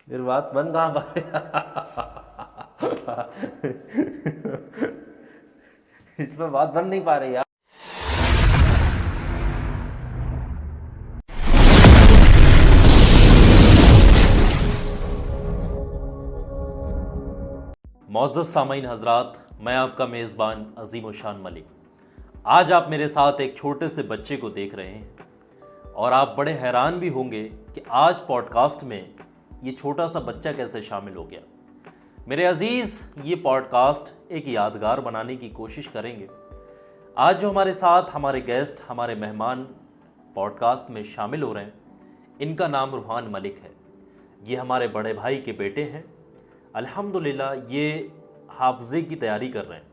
फिर बात बन कहाँ पाए। इसमें बात बन नहीं पा रही यार। मोअज़्ज़ज़ सामीन हज़रात, मैं आपका मेज़बान अज़ीम शान मलिक। आज आप मेरे साथ एक छोटे से बच्चे को देख रहे हैं और आप बड़े हैरान भी होंगे कि आज पॉडकास्ट में ये छोटा सा बच्चा कैसे शामिल हो गया। मेरे अजीज़, ये पॉडकास्ट एक यादगार बनाने की कोशिश करेंगे। आज जो हमारे साथ हमारे गेस्ट, हमारे मेहमान पॉडकास्ट में शामिल हो रहे हैं, इनका नाम रूहान मलिक है। ये हमारे बड़े भाई के बेटे हैं। अल्हम्दुलिल्लाह ये हाफ़ज़े की तैयारी कर रहे हैं,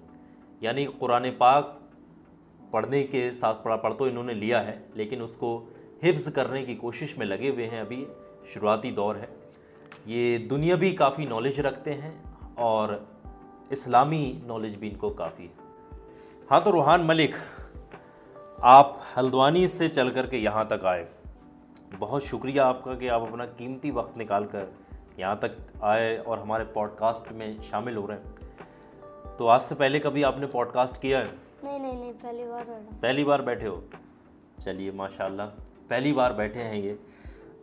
यानी कुरान पाक पढ़ने के साथ पढ़ तो इन्होंने लिया है, लेकिन उसको हिफ्ज़ करने की कोशिश में लगे हुए हैं। अभी शुरुआती दौर है। ये दुनियावी काफ़ी नॉलेज रखते हैं और इस्लामी नॉलेज भी इनको काफ़ी है। हाँ, तो रूहान मलिक, आप हल्द्वानी से चल कर के यहाँ तक आए। बहुत शुक्रिया आपका कि आप अपना कीमती वक्त निकाल कर यहाँ तक आए और हमारे पॉडकास्ट में शामिल हो रहे हैं। तो आज से पहले कभी आपने पॉडकास्ट किया है? नहीं, पहली बार बैठा। पहली बार बैठे हो? चलिए माशाल्लाह, पहली बार बैठे हैं ये।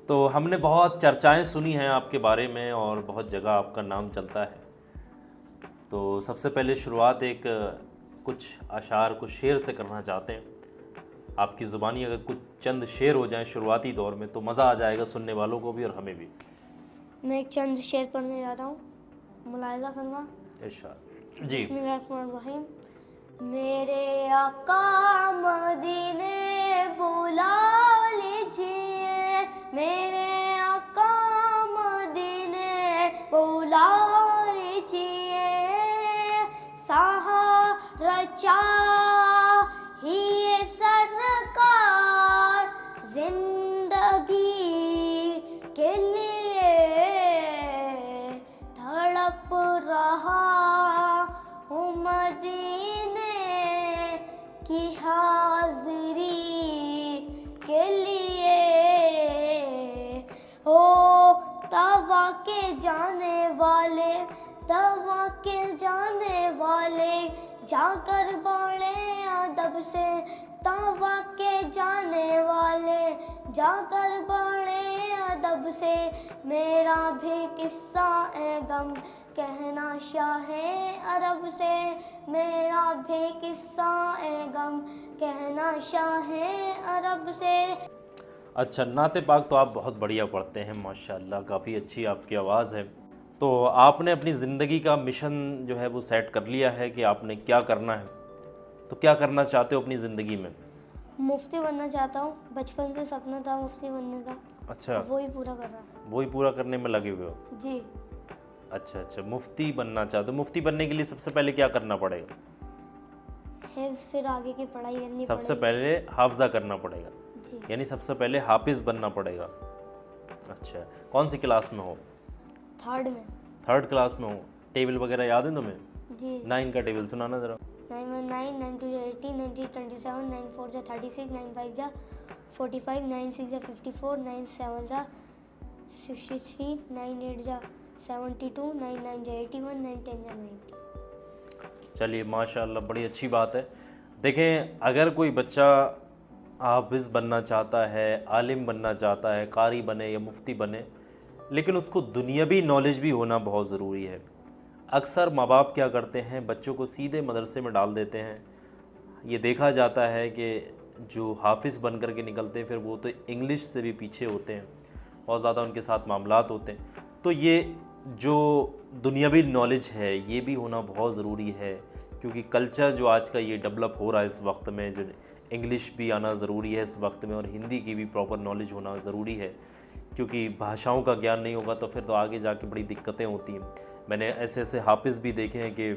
तो हमने बहुत चर्चाएं सुनी हैं आपके बारे में और बहुत जगह आपका नाम चलता है। तो सबसे पहले शुरुआत एक कुछ अशार, कुछ शेर से करना चाहते हैं। आपकी ज़ुबानी अगर कुछ चंद शेर हो जाएं शुरुआती दौर में तो मज़ा आ जाएगा सुनने वालों को भी और हमें भी। मैं एक चंद शेर पढ़ने जा रहा हूँ, मुलाहिज़ा फरमा। इरशाद जी। बिस्मिल्लाहिर्रहमानिर्रहीम। मेरे आका मदीने बुला लीजिए, मेरे आका मदीने बुला लीजिए, सहारा चाहिए सरकार जिंदगी के लिए, धड़प रहा हूँ मदीने की हाजिरी के लिए। हो तवा के जाने वाले, तवा के जाने वाले, जाकर बड़े अदब से, तवा के जाने वाले, जाकर बड़े अदब से, मेरा भी किस्सा ए गम कहना शाहे अरब से, मेरा भी किस्सा ए गम कहना शाहे अरब से। अच्छा, नाते पाक तो आप बहुत बढ़िया पढ़ते हैं माशाल्लाह, काफ़ी अच्छी आपकी आवाज़ है। तो आपने अपनी ज़िंदगी का मिशन जो है वो सेट कर लिया है कि आपने क्या करना है। तो क्या करना चाहते हो अपनी ज़िंदगी में? मुफ्ती बनना चाहता हूँ, बचपन से सपना था मुफ्ती बनने का। अच्छा, वही पूरा कर रहा हूँ। वही पूरा करने में लगे हुए हो? जी। अच्छा, मुफ्ती बनना चाहते हो। मुफ्ती बनने के लिए सबसे पहले क्या करना पड़ेगा? हिफ्ज़, फिर आगे की पढ़ाई करनी सबसे पड़ेगी। पहले हाफजा करना पड़ेगा, जी। यानी सबसे पहले हाफिज़ बनना पड़ेगा। अच्छा, कौन सी क्लास में हो? थर्ड में। थर्ड क्लास में हो। टेबल वगैरह याद है तुम्हें? जी। 9 का टेबल सुनाना ज़रा। 9 1 9 9 2 18 9 3 27 9 4 36 9 5 45 9 6 54 9 7 63 9 8 72 9 9 81 9 10 90। चलिए माशाल्लाह, बड़ी अच्छी बात है। देखें, अगर कोई बच्चा हाफिज़ बनना चाहता है, आलिम बनना चाहता है, कारी बने या मुफ्ती बने, लेकिन उसको दुनियावी नॉलेज भी होना बहुत ज़रूरी है। अक्सर माँ बाप क्या करते हैं, बच्चों को सीधे मदरसे में डाल देते हैं। ये देखा जाता है कि जो हाफिज़ बन कर के निकलते हैं फिर वो तो इंग्लिश से भी पीछे होते हैं, बहुत ज़्यादा उनके साथ मामलात होते हैं। तो ये जो दुनियावी नॉलेज है ये भी होना बहुत ज़रूरी है, क्योंकि कल्चर जो आज का ये डेवलप हो रहा है इस वक्त में, जो इंग्लिश भी आना ज़रूरी है इस वक्त में और हिंदी की भी प्रॉपर नॉलेज होना ज़रूरी है, क्योंकि भाषाओं का ज्ञान नहीं होगा तो फिर तो आगे जाके बड़ी दिक्कतें होती हैं। मैंने ऐसे ऐसे हाफिज़ भी देखे हैं कि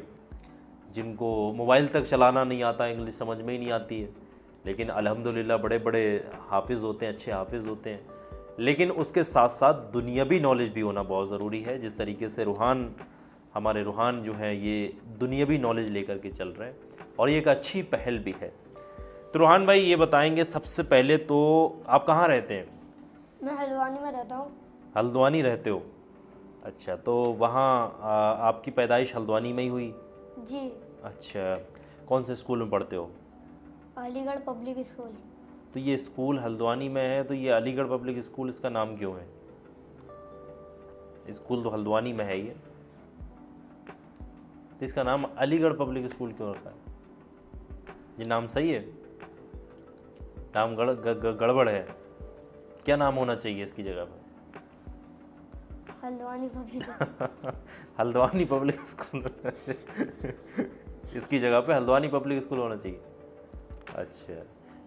जिनको मोबाइल तक चलाना नहीं आता, इंग्लिश समझ में ही नहीं आती है, लेकिन अल्हम्दुलिल्लाह बड़े बड़े हाफिज़ होते हैं, अच्छे हाफिज़ होते हैं। लेकिन उसके साथ साथ दुनियावी नॉलेज भी होना बहुत ज़रूरी है। जिस तरीके से हमारे रूहान जो है ये दुनियावी नॉलेज लेकर के चल रहे हैं और ये एक अच्छी पहल भी है। तो रूहान भाई ये बताएंगे सबसे पहले तो आप कहाँ रहते हैं? मैं हल्द्वानी में रहता हूँ। हल्द्वानी रहते हो? अच्छा, तो वहाँ आपकी पैदाइश हल्द्वानी में ही हुई? जी। अच्छा, कौन से स्कूल में पढ़ते हो? Aligarh public school. तो ये स्कूल हल्द्वानी में है, तो ये अलीगढ़ पब्लिक स्कूल इसका नाम क्यों है? स्कूल तो हल्द्वानी में है ये, तो इसका नाम अलीगढ़ पब्लिक स्कूल क्यों रखा है? ये नाम सही है? नाम गड़बड़ है। क्या नाम होना चाहिए इसकी जगह पे? Haldwani public. Haldwani public school इसकी जगह पे हल्द्वानी पब्लिक स्कूल होना चाहिए। अच्छा,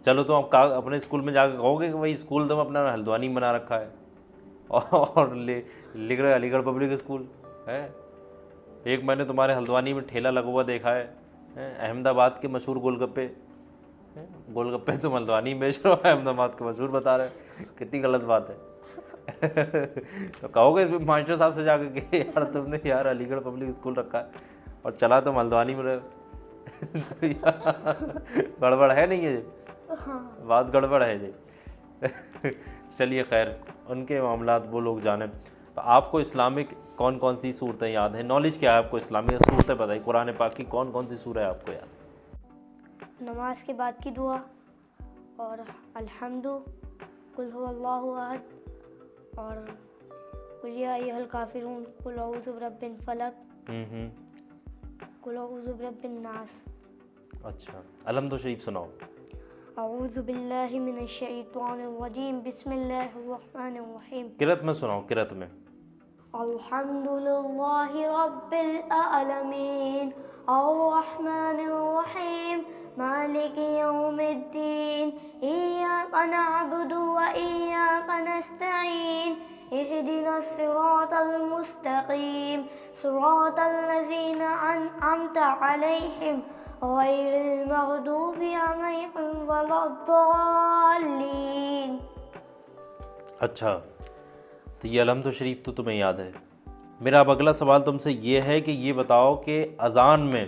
चलो, तो आप अपने स्कूल में जाकर कहोगे कि भाई स्कूल तो अपना हल्द्वानी में बना रखा है और लिख रहे अलीगढ़ पब्लिक स्कूल है। एक मैंने तुम्हारे हल्द्वानी में ठेला लगा हुआ देखा है, अहमदाबाद के मशहूर गोलगप्पे। गोलगप्पे तुम हल्द्वानी में बेच रहे हो, अहमदाबाद के मशहूर बता रहे हो, कितनी गलत बात है। तो कहोगे मास्टर साहब से जाकर के यार तुमने यार अलीगढ़ पब्लिक स्कूल रखा है और चला तुम हल्द्वानी में रहे हो। तो यार गड़बड़ है नहीं है? हाँ। बात गड़बड़ है जी। चलिए खैर, उनके मामलात वो लोग जाने। तो आपको इस्लामिक कौन कौन सी सूरतें याद हैं? नॉलेज क्या है आपको इस्लामिक सूरतें बताइए, कुरान पाक की कौन कौन सी सूरत है आपको याद? नमाज के बाद की दुआ और अल्हम्दु, कुल हुवल्लाहु अहद और कुल या अय्युहल काफिरून, कुल औज़ु बिरब्बिल फलक, कुल औज़ु बिरब्बिन नास। अच्छा, अलहम्दु शरीफ सुनाओ। औज़ु बिल्लाहि मिनश शैतानिर रजीम, बिस्मिल्लाहिर रहमानिर रहीम। किरत में सुनाओ, किरत में। अल्हम्दुलिल्लाहि रब्बिल आलमीन, अर्रहमानिर रहीम, मालिकि यौमिद्दीन, इय्याका नअबुदु व इय्याका नस्तईन, इहदिनस सिरातल मुस्तकीम, सिरातल लज़ीना अनअमता अलैहिम गैरिल मग़दूबि अलैहिम वलद्दाल्लीन। अच्छा, तो ये अलहम्दु शरीफ तो तुम्हें याद है। मेरा अब अगला सवाल तुमसे ये है कि ये बताओ कि अज़ान में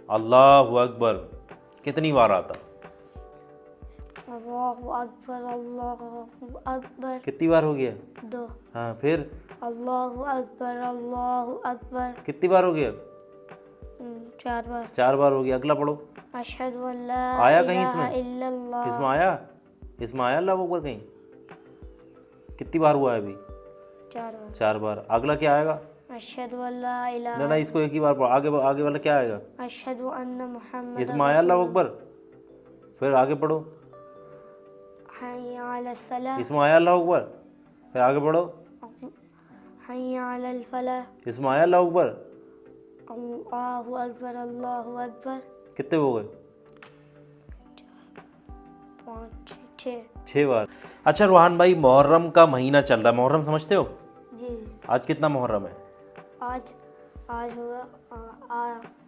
अल्लाहु अकबर कितनी बार आता? अल्लाहु अकबर, अल्लाहु अकबर। कितनी बार हो गया? 2। हाँ, फिर अल्लाहु अकबर, अल्लाहु अकबर। कितनी बार हो गया? 4 बार। 4 बार हो गया। अगला पढ़ो। अशहदु अल्ला आया कहीं इलाहा इसमें? इल्लल्लाह। इसमें आया? इसमें आया अल्लाह अकबर कहीं? कितनी बार हुआ है अभी? 4 बार। 4 बार। अगला क्या आएगा? अशहदु अल्ला इलाहा। ना, इसको एक ही बार पढ़ो। आगे वाला क्या आएगा? अशहदु अन्ना मुहम्मद। इसमें आया अल्लाह अकबर? फिर आगे पढ़ो। हय्या अलस सलाह। इसमें आया अल्लाह अकबर? फिर आगे पढ़ो। हय्या अलल फलाह। इसमें आया अल्लाह अकबर? अल्लाहु अकबर, अल्लाहु अकबर। कितने हो गए? 5 6। 6 बार। अच्छा रूहान भाई, मुहर्रम का महीना चल रहा है, मुहर्रम समझते हो? जी। आज कितना मुहर्रम है? आज होगा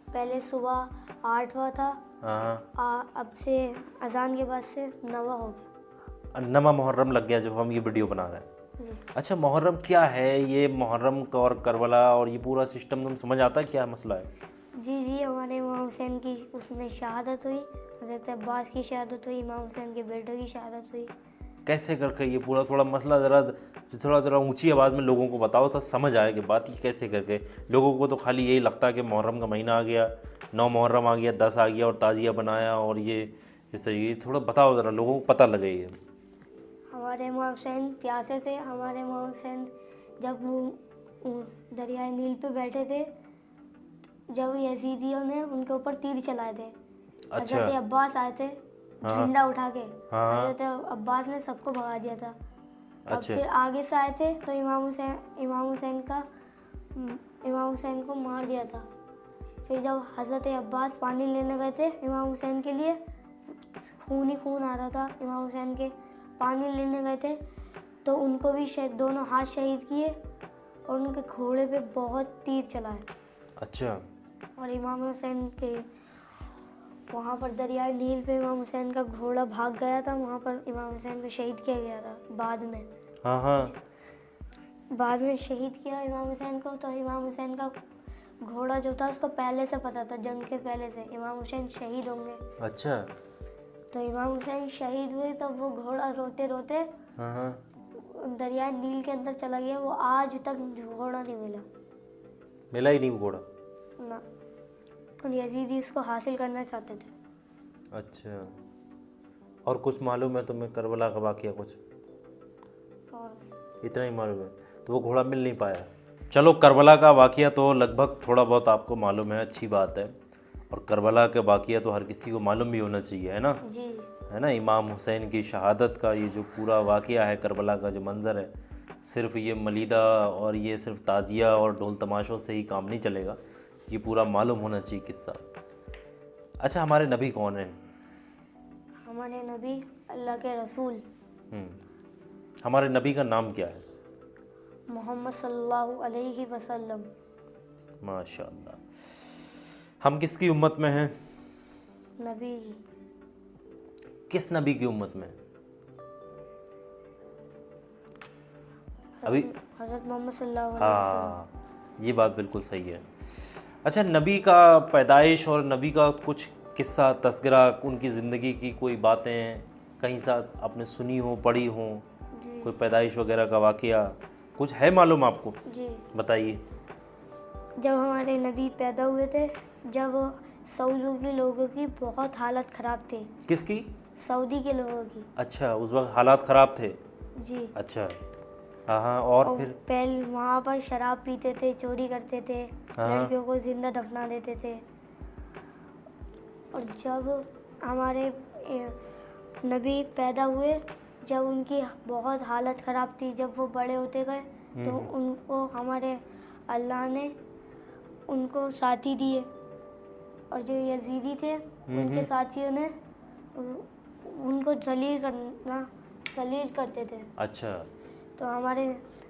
पहले सुबह 8 हुआ था। हाँ। अब से अजान के बाद से 9 हो गया। 9वां मुहर्रम लग गया जब हम ये वीडियो बना रहे हैं। जी। अच्छा, मुहर्रम क्या है ये? मुहर्रम और करबला और ये पूरा सिस्टम तुम समझ आता है क्या मसला है? जी, हमारे इमाम हुसैन की उसमें शहादत हुई, हज़रत अब्बास की शहादत हुई, इमाम हुसैन के बेटे की शहादत हुई। कैसे करके ये पूरा थोड़ा मसला ज़रा ऊंची आवाज़ में लोगों को बताओ तो समझ आए कि बात ये कैसे करके। लोगों को तो खाली यही लगता है कि मुहर्रम का महीना आ गया, 9 मुहर्रम आ गया, 10 आ गया और ताज़िया बनाया और ये इस तरीके। थोड़ा बताओ ज़रा, लोगों को पता लगे ये। हमारे इमाम हुसैन प्यासे थे। हमारे इमाम हुसैन जब दरियाए नील पे बैठे थे, जब यजीदियों ने उनके ऊपर तीर चलाए थे, अच्छा। हज़रत अब्बास आए थे झंडा उठा के। हाँ। हज़रत अब्बास ने सबको भगा दिया था। अब अच्छा। फिर आगे से आए थे तो इमाम हुसैन को मार दिया था। फिर जब हज़रत अब्बास पानी लेने गए थे इमाम हुसैन के लिए, खून ही खून आ रहा था इमाम हुसैन के, पानी लेने गए थे तो उनको भी दोनों हाथ शहीद किए और उनके घोड़े पे बहुत तीर चलाए। अच्छा। और इमाम हुसैन के वहाँ पर दरियाए नील पे इमाम हुसैन का घोड़ा भाग गया था, वहाँ पर इमाम हुसैन को शहीद किया गया था बाद में। हाँ। बाद में शहीद किया इमाम हुसैन को। तो इमाम हुसैन का घोड़ा जो था उसको पहले से पता था, जंग के पहले से इमाम हुसैन शहीद होंगे। अच्छा। तो इमाम हुसैन शहीद हुए तब वो घोड़ा रोते रोते हाँ। दरिया नील के अंदर चला गया, वो आज तक घोड़ा नहीं मिला मिला ही नहीं वो घोड़ा। ना। और यजीदी उसको हासिल करना चाहते थे। अच्छा, और कुछ मालूम है तुम्हें करबला का वाक़या कुछ? और इतना ही मालूम है, तो वो घोड़ा मिल नहीं पाया। चलो, करबला का वाक़या तो लगभग थोड़ा बहुत आपको मालूम है, अच्छी बात है। और करबला के वाक़या तो हर किसी को मालूम भी होना चाहिए, है ना? जी है ना, इमाम हुसैन की शहादत का ये जो पूरा वाक़या है, करबला का जो मंज़र है, सिर्फ ये मलीदा और ये सिर्फ ताज़िया और ढोल तमाशों से ही काम नहीं चलेगा, ये पूरा मालूम होना चाहिए किस्सा। अच्छा, हमारे नबी कौन हैं? हमारे नबी अल्लाह के रसूल हमारे नबी का नाम क्या है? मोहम्मद सल्लल्लाहु अलैहि वसल्लम। माशाअल्लाह। हम किसकी उम्मत में हैं? नबी की। किस नबी की उम्मत में? अभी हज़रत मोहम्मद सल्लल्लाहु अलैहि वसल्लम। हाँ, ये बात बिल्कुल सही है। अच्छा, नबी का पैदाइश और नबी का कुछ किस्सा, तस्करा, उनकी ज़िंदगी की कोई बातें कहीं साथ आपने सुनी हो, पढ़ी हो, जी कोई पैदाइश वगैरह का वाक़या कुछ है मालूम आपको? जी। बताइए। जब हमारे नबी पैदा हुए थे, जब सऊदी के लोगों की बहुत हालत ख़राब थी। किसकी? सऊदी के लोगों की। अच्छा, उस वक्त हालात ख़राब थे। जी। अच्छा, हाँ, और फिर? पहले वहाँ पर शराब पीते थे, चोरी करते थे, हाँ। लड़कियों को जिंदा दफना देते थे। और जब हमारे नबी पैदा हुए, जब उनकी बहुत हालत ख़राब थी, जब वो बड़े होते गए तो उनको हमारे अल्लाह ने उनको साथी दिए। और जो यजीदी थे, उनके साथियों ने उनको जलील करते थे। अच्छा तो हमारे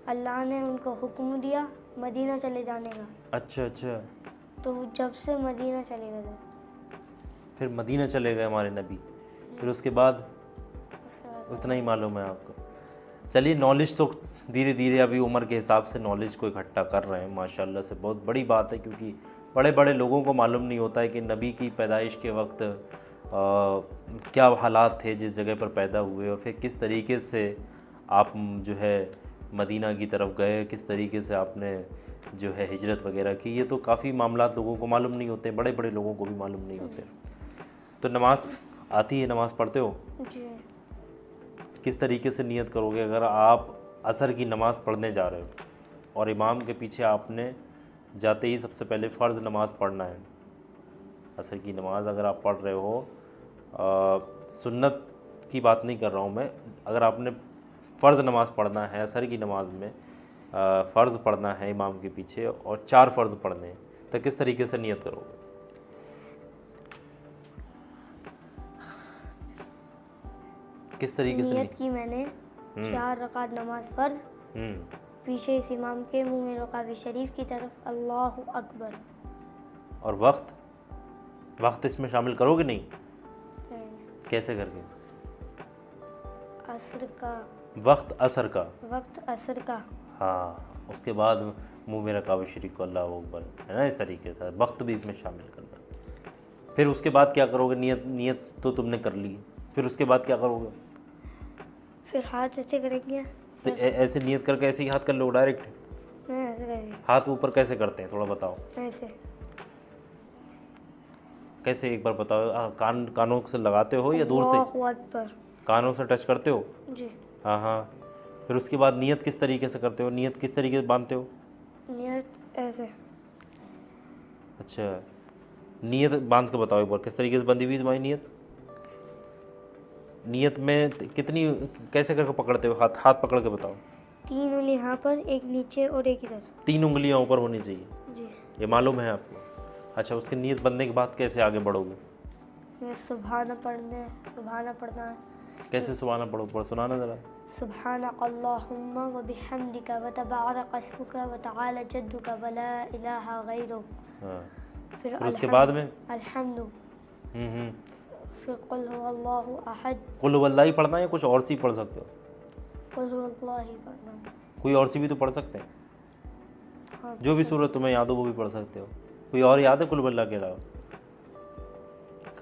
अल्लाह ने उनको हुक्म दिया मदीना चले जाने का। अच्छा अच्छा, तो जब से मदीना चले गए। फिर मदीना चले गए हमारे नबी, फिर उसके बाद उसके बाद उतना ही मालूम है आपको? चलिए, नॉलेज तो धीरे धीरे अभी उम्र के हिसाब से नॉलेज को इकट्ठा कर रहे हैं, माशाल्लाह से बहुत बड़ी बात है, क्योंकि बड़े बड़े लोगों को मालूम नहीं होता है कि नबी की पैदाइश के वक्त क्या हालात थे जिस जगह पर पैदा हुए, और फिर किस तरीके से आप जो है मदीना की तरफ गए, किस तरीके से आपने जो है हिजरत वगैरह की। ये तो काफ़ी मामलात लोगों को मालूम नहीं होते, बड़े बड़े लोगों को भी मालूम नहीं होते। तो नमाज आती है? नमाज़ पढ़ते हो? जी। किस तरीके से नियत करोगे अगर आप असर की नमाज़ पढ़ने जा रहे हो और इमाम के पीछे आपने जाते ही सबसे पहले फ़र्ज़ नमाज़ पढ़ना है? असर की नमाज़ अगर आप पढ़ रहे हो, सुन्नत की बात नहीं कर रहा हूँ मैं, अगर आपने फ़र्ज़ नमाज़ पढ़ना है, असर की नमाज़ में फ़र्ज़ पढ़ना है इमाम के पीछे और 4 फ़र्ज़ पढ़ने हैं, तो किस तरीके से नियत करोगे? किस तरीके से नियत की मैंने 4 रकात नमाज फ़र्ज, पीछे इस इमाम के मुंह में रकाब शरीफ की तरफ अल्लाहु अकबर। और वक्त इसमें शामिल करोगे नहीं? कैसे करके? असर का वक्त असर का? वक्त असर का। हाँ, उसके बाद मुंह में रकाब शरीफ को अल्लाहु अकबर, है ना, इस तरीके से वक्त भी इसमें शामिल करना। फिर उसके बाद क्या करोगे? नियत तो तुमने कर ली, फिर उसके बाद क्या करोगे? फिर हाथ ऐसे करेंगे। तो ऐसे नियत करके ऐसे ही हाथ कर लो डायरेक्ट? नहीं, ऐसे करेंगे। हाथ ऊपर कैसे करते हैं, थोड़ा बताओ। ऐसे। कैसे, एक बार बताओ। कानों से लगाते हो या दूर से? अल्लाहु अकबर। कानों से टच करते हो? जी। हाँ हाँ। फिर उसके बाद नियत किस तरीके से करते हो? नियत किस तरीके से बांधते हो? नियत ऐसे। अच्छा, नियत बांध के बताओ एक बार, किस तरीके से बंधी हुई तुम्हारी नियत? नियत में कितनी, कैसे करके पकड़ते हो? हाथ पकड़ के बताओ। 3 उंगली यहाँ पर, एक नीचे और एक इधर। 3 उंगलियां ऊपर होनी चाहिए, जी। ये मालूम है आपको? अच्छा, उसकी नियत बनने के बाद कैसे आगे बढ़ोगे? सुभान पढ़ना है। कैसे सुभाना पढ़ो, सुनाना ज़रा। सुभानक अल्लाहुम्मा व बिहम्दिका व तबारक अस्मुका व तआला जद्दुका व ला इलाहा गैरुक। हाँ, फिर उसके बाद में अल्हम्दु। फिर कुल हुवल्लाहु अहद। कुल हुवल्लाह ही पढ़ना है या कुछ और सी पढ़ सकते हो? कुल हुवल्लाह ही पढ़ना। कोई और सी भी तो पढ़ सकते हैं? हाँ, जो भी सूरत तुम्हें याद हो वो भी पढ़ सकते हो। कोई और याद है कुल हुवल्लाह के अलावा?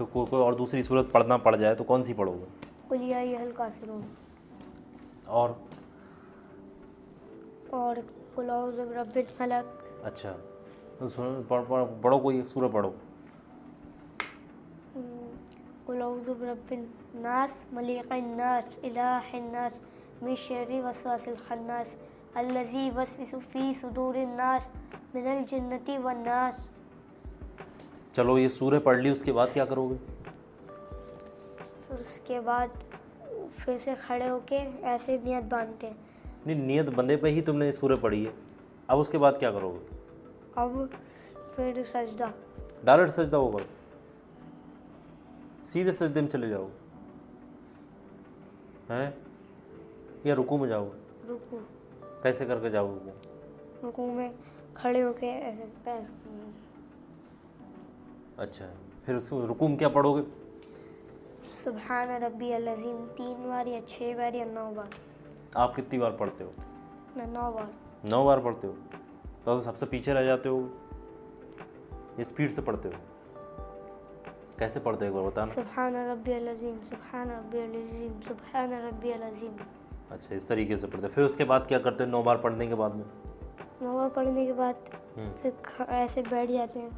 कोई और दूसरी सूरत पढ़ना पड़ जाए तो कौन सी पढ़ोगे? कुल या अय्युहल काफिरून। और और कुल औज़ु बिरब्बिल फलक। अच्छा, तो पढ़ो कोई एक सूरह पढ़ो। कुल औज़ु बिरब्बिन नास मलिकिन नास इलाहिन नास मिन शर्रि वसवासिल खन्नास अल्लज़ी युवस्विसु फ़ी सुदूरिन नास मिनल जिन्नति वन नास। चलो ये सूरह पढ़ ली, उसके बाद क्या करोगे? फिर उसके बाद फिर से खड़े होके ऐसे नियत बांधते हैं। नहीं, नियत बंदे पे ही तुमने ये सूरह पढ़ी है, अब उसके बाद क्या करोगे? अब फिर सजदा। डायरेक्ट सजदा होगा, सीधे सजदे में चले जाओगे हैं या रुकू में जाओगे? रुकू। कैसे करके जाओगे? रुकू में खड़े होके ऐसे पैर। अच्छा, फिर उस रुकू में क्या पढ़ोगे? सुभान रब्बियल अज़ीम 3 बार या 6 बार या 9 बार। आप कितनी बार पढ़ते हो? मैं 9 बार। 9 बार पढ़ते हो, तो सबसे पीछे रह जाते हो, ये स्पीड से पढ़ते हो? कैसे पढ़ते हो एक बार बताना। सुभान रब्बियल अज़ीम सुभान रब्बियल अज़ीम सुभान रब्बियल अज़ीम। अच्छा, इस तरीके से पढ़ते हो। फिर उसके बाद क्या करते हो 9 बार पढ़ने के बाद में? 9 बार पढ़ने के बाद फिर ऐसे बैठ जाते हैं।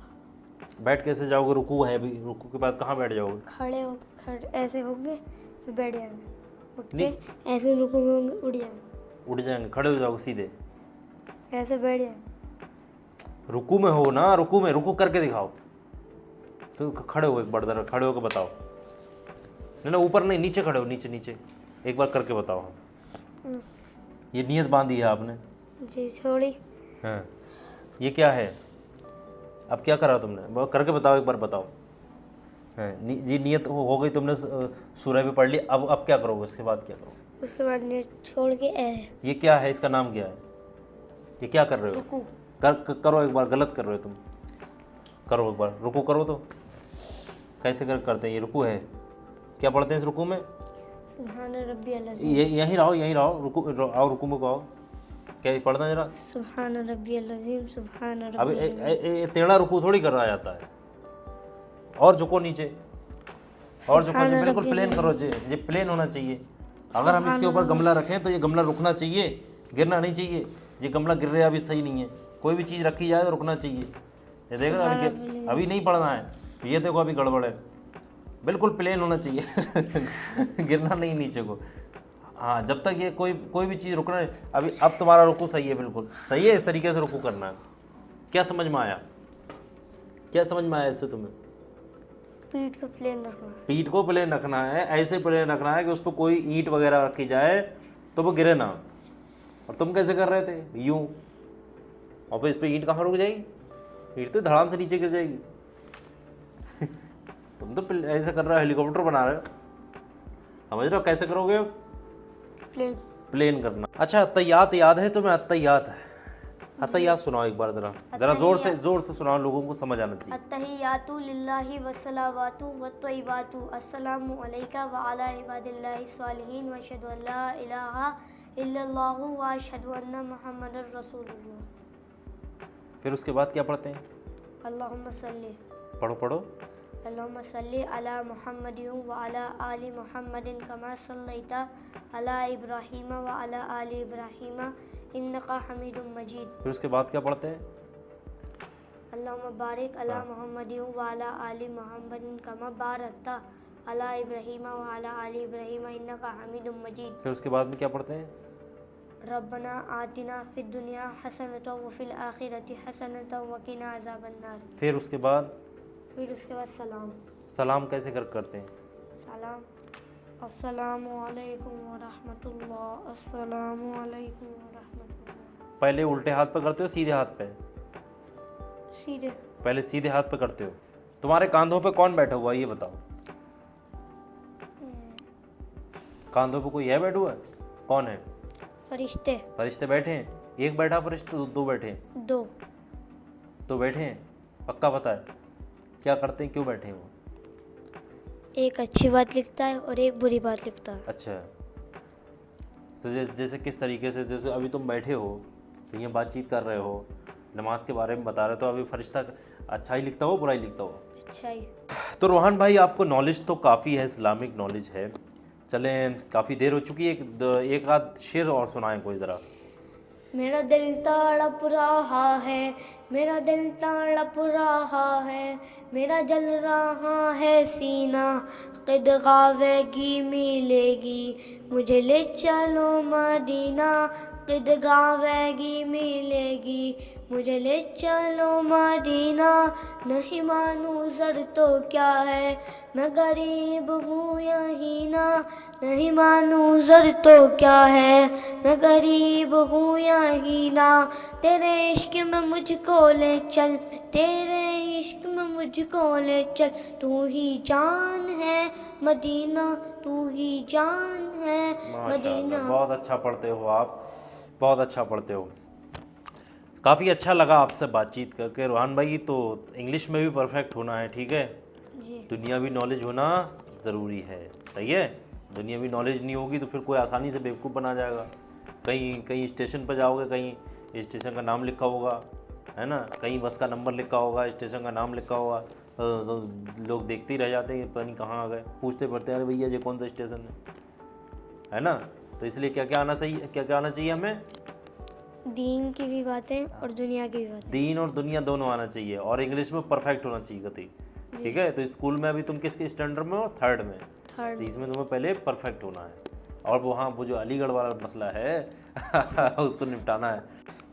बैठ कैसे जाओगे? रुकू है भी, रुकू के बाद कहाँ बैठ जाओगे? खड़े ऐसे होंगे फिर बैठ जाएंगे, उठ के ऐसे रुकू में होंगे उड़ जाएंगे। उठ जाएंगे, खड़े हो जाओगे सीधे, ऐसे बैठ जाएंगे। रुकू में हो ना, रुकू में, रुकू करके दिखाओ। तो खड़े हो एक बार, जरा खड़े होकर बताओ। नहीं ना, ऊपर नहीं, नीचे खड़े हो, नीचे नीचे एक बार करके बताओ। ये नियत बांधी है आपने जी थोड़ी। हाँ, ये क्या है? अब क्या करा तुमने? वो करके बताओ एक बार, बताओ। हाँ, जी नियत हो गई, तुमने सूरह भी पढ़ ली, अब क्या करोगे? उसके बाद क्या करोगे? उसके बाद नियत छोड़ के ये क्या है? इसका नाम क्या है? ये क्या कर रहे हो? रुकू। करो एक बार, गलत कर रहे हो तुम। करो एक बार, रुकू करो तो। कैसे करते हैं? ये रुकू है, क्या पढ़ते हैं इस रुकू में? सुभान रब्बियल अज़ीम। यहीं रहो, रुकू आओ, रुकू में को आओ। क्या पढ़ना जरा? सुभान रब्बियल अज़ीम सुभान अब रब्बियल। टेढ़ा रुकू थोड़ी करना जाता है। और झुको नीचे, और झुको, बिल्कुल प्लेन करो जी, ये प्लेन होना चाहिए। अगर हम इसके ऊपर गमला रखें तो ये गमला रुकना चाहिए, गिरना नहीं चाहिए। ये गमला गिर रहा है, अभी सही नहीं है। कोई भी चीज़ रखी जाए तो रुकना चाहिए। ये देख रहे हो, अभी नहीं पढ़ना है, ये देखो अभी गड़बड़ है। बिल्कुल प्लेन होना चाहिए गिरना नहीं नीचे को। हाँ, जब तक ये कोई भी चीज़ रुकना है। अभी अब तुम्हारा रुकू सही है, बिल्कुल सही है। इस तरीके से रुकू करना है। क्या समझ में आया? क्या समझ में आया इससे तुम्हें? पीठ को प्लेन रखना है। पीठ को प्लेन रखना है, ऐसे प्लेन रखना है कि उस पर कोई ईंट वगैरह रखी जाए तो वो गिरे ना। और तुम कैसे कर रहे थे? यूं, और फिर इस पर ईंट कहाँ रुक जाएगी? ईंट तो धड़ाम से नीचे गिर जाएगी तुम तो ऐसे कर रहे हो, हेलीकॉप्टर बना रहे हो। समझ रहे हो कैसे करोगे? प्लेन करना। अच्छा, अत्तहियात याद है तुम्हें? अत्तहियात है, अत्तहियात सुनाओ एक बार, जरा जोर से सुनाओ, लोगों को समझ आना चाहिए। अत्तहियातु लिल्लाहि वस्सलावातु वत्तय्यिबातु अस्सलामु अलैका व अला इबादिल्लाहि सालिहीन व अशहदु अल्ला इलाहा इल्लल्लाहु व अशहदु अन्ना मुहम्मदुर रसूलुल्लाह। फिर उसके बाद क्या पढ़ते हैं? अल्लाहुम्मा सल्ली। पढ़ो। अल्लाहुम्मा सल्ली अला मुहम्मदिन व अला आलि मुहम्मदिन कमा सल्लैता अला इब्राहीम व अला आलि इब्राहीम इन्नका हमीदुम मजीद। फिर उसके बाद क्या पढ़ते हैं? अल्लाहुम्मा बारिक अला मुहम्मदिन व अला आलि मुहम्मदिन कमा बारकता अला इब्राहीम व अला आलि इब्राहीम इन्नका हमीदुम मजीद। फिर उसके बाद में क्या पढ़ते हैं? रब्बना आतिना फिद दुनिया हसनतन व फिल आखिरति हसनतन व किना अज़ाबन्नार। फिर उसके बाद सलाम। सलाम कैसे करते हैं? सलाम अस्सलामु अलैकुम व रहमतुल्लाह, अस्सलामु अलैकुम व रहमतुल्लाह। पहले उल्टे हाथ पे करते हो, सीधे हाथ पे? सीधे। पहले सीधे हाथ पे करते हो। तुम्हारे कांधों पे कौन बैठा हुआ है ये बताओ? कांधों पे कोई है बैठा हुआ है? कौन है? फरिश्ते। फरिश्ते बैठे हैं? एक बैठा फरिश्ते, दो बैठे हैं? दो बैठे हैं, पक्का पता है? क्या करते हैं, क्यों बैठे हैं वो? एक अच्छी बात लिखता है और एक बुरी बात लिखता है। अच्छा, तो जैसे किस तरीके से? जैसे अभी तुम बैठे हो तो ये बातचीत कर रहे हो, नमाज के बारे में बता रहे, तो अभी फरिश्ता अच्छा ही लिखता हो, बुरा ही लिखता हो? अच्छा ही। तो रोहान भाई, आपको नॉलेज तो काफ़ी है, इस्लामिक नॉलेज है। चलें, काफ़ी देर हो चुकी है, एक आध शेर और सुनाएं कोई ज़रा। मेरा दिल तड़प रहा है, मेरा दिल तड़प रहा है, मेरा जल रहा है सीना, क़िद गावेगी मिलेगी, मुझे ले चलो मदीना, क़िद गावेगी मिलेगी, मुझे ले चलो मदीना। नहीं मानूं ज़र तो क्या है, मैं गरीब हूँ यही ना, नहीं मानूं ज़र तो क्या है, मैं गरीब हूँ यही ना। तेरे इश्क में मुझको ले चल, तेरे इश्क में मुझको ले चल, तू ही जान है मदीना, तू ही जान है माशाल्लाह, मदीना। बहुत अच्छा पढ़ते हो आप, बहुत अच्छा पढ़ते हो। काफ़ी अच्छा लगा आपसे बातचीत करके रोहान भाई। तो इंग्लिश में भी परफेक्ट होना है, ठीक है? जी दुनियावी नॉलेज होना ज़रूरी है, सही है? दुनियावी नॉलेज नहीं होगी तो फिर कोई आसानी से बेवकूफ़ बना जाएगा। कहीं कहीं स्टेशन पर जाओगे, कहीं स्टेशन का नाम लिखा होगा, है ना, कहीं बस का नंबर लिखा होगा, स्टेशन का नाम लिखा होगा, तो लोग देखते ही रह जाते हैं, पता नहीं कहाँ आ गए, पूछते पड़ते हैं, अरे भैया ये कौन सा स्टेशन है ना? तो इसलिए क्या क्या आना चाहिए, क्या क्या आना चाहिए हमें? दीन की भी बातें और दुनिया की भी बातें। दीन और दुनिया दोनों आना चाहिए, और इंग्लिश में परफेक्ट होना चाहिए गति, ठीक है? तो स्कूल में अभी तुम किसके स्टैंडर्ड में हो? थर्ड में। थर्ड तो इसमें तुम्हें पहले परफेक्ट होना है, और वहाँ वो जो अलीगढ़ वाला मसला है उसको निपटाना है।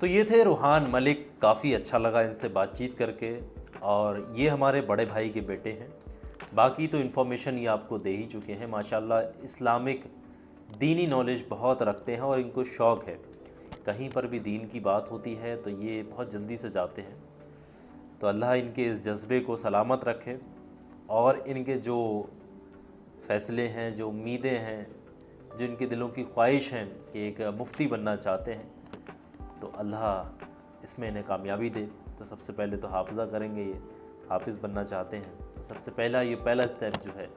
तो ये थे रूहान मलिक, काफ़ी अच्छा लगा इनसे बातचीत करके, और ये हमारे बड़े भाई के बेटे हैं। बाकी तो इन्फॉर्मेशन ये आपको दे ही चुके हैं। माशाल्लाह इस्लामिक दीनी नॉलेज बहुत रखते हैं और इनको शौक़ है। कहीं पर भी दीन की बात होती है तो ये बहुत जल्दी से जाते हैं। तो अल्लाह इनके इस जज्बे को सलामत रखे, और इनके जो फ़ैसले हैं, जो उम्मीदें हैं, जो इनके दिलों की ख्वाहिश हैं कि एक मुफ्ती बनना चाहते हैं, तो अल्लाह इसमें इन्हें कामयाबी दे। तो सबसे पहले तो हाफ़िज़ा करेंगे, ये हाफिज़ बनना चाहते हैं, तो सबसे पहला स्टेप जो है,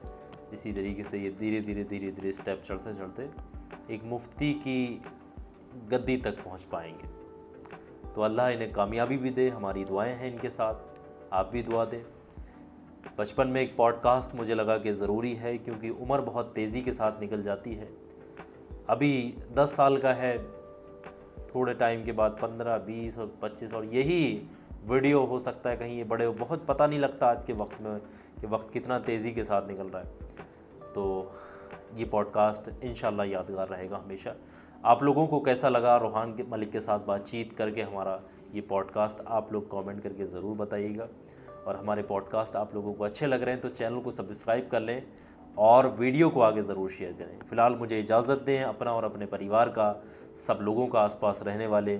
इसी तरीके से ये धीरे धीरे स्टेप चढ़ते चढ़ते एक मुफ्ती की गद्दी तक पहुंच पाएंगे। तो अल्लाह इन्हें कामयाबी भी दे, हमारी दुआएं हैं इनके साथ, आप भी दुआ दें। बचपन में एक पॉडकास्ट मुझे लगा कि ज़रूरी है, क्योंकि उम्र बहुत तेज़ी के साथ निकल जाती है। अभी 10 साल का है, थोड़े टाइम के बाद 15, 20 और 25, और यही वीडियो हो सकता है कहीं ये बड़े हो, बहुत पता नहीं लगता आज के वक्त में कि वक्त कितना तेज़ी के साथ निकल रहा है। तो ये पॉडकास्ट इंशाल्लाह यादगार रहेगा हमेशा। आप लोगों को कैसा लगा रूहान मलिक के साथ बातचीत करके हमारा ये पॉडकास्ट, आप लोग कमेंट करके ज़रूर बताइएगा। और हमारे पॉडकास्ट आप लोगों को अच्छे लग रहे हैं तो चैनल को सब्सक्राइब कर लें और वीडियो को आगे ज़रूर शेयर करें। फ़िलहाल मुझे इजाज़त दें, अपना और अपने परिवार का, सब लोगों का, आसपास रहने वाले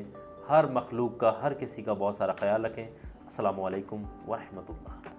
हर मखलूक का, हर किसी का बहुत सारा ख्याल रखें। अस्सलामु अलैकुम व रहमतुल्लाह।